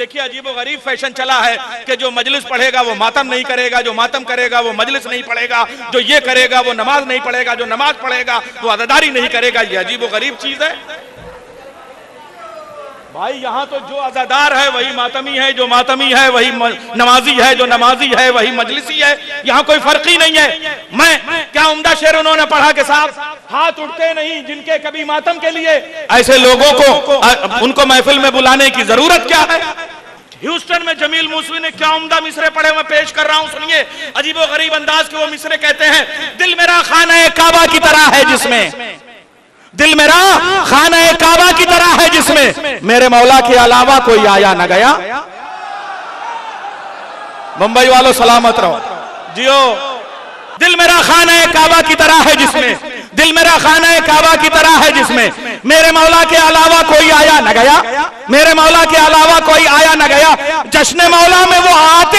देखिए अजीबो गरीब फैशन चला है कि जो मजलिस पढ़ेगा वो मातम नहीं करेगा, जो मातम करेगा वो मजलिस नहीं पढ़ेगा, जो ये करेगा वो नमाज नहीं पढ़ेगा, जो नमाज पढ़ेगा वो अज़ादारी नहीं करेगा। ये अजीबो गरीब चीज है भाई। यहाँ तो जो अज़ादार है वही मातमी है, जो मातमी है वही नमाजी है, जो नमाजी है वही मजलिसी है। यहाँ कोई फर्क ही नहीं है। मैं क्या उम्दा शेर उन्होंने पढ़ा के साहब, हाथ उठते नहीं जिनके कभी मातम के लिए। ऐसे लोगों को उनको महफिल में बुलाने की जरूरत क्या है। ह्यूस्टन में जमील मूसवी ने क्या उम्दा मिसरे पढ़े, मैं पेश कर रहा हूं, सुनिए। अजीबो गरीब अंदाज के वो मिसरे कहते हैं, दिल मेरा खाना काबा की तरह है जिसमें, दिल मेरा खाना काबा की तरह है जिसमें मेरे मौला के अलावा कोई आया न गया। मुंबई वालों सलामत रहो जियो। दिल मेरा खाना काबा की तरह है जिसमें, दिल मेरा खाना काबा की तरह है जिसमें मेरे मौला के अलावा कोई आया न गया, मेरे मौला के अलावा कोई आया न गया। जश्न मौला में वो आते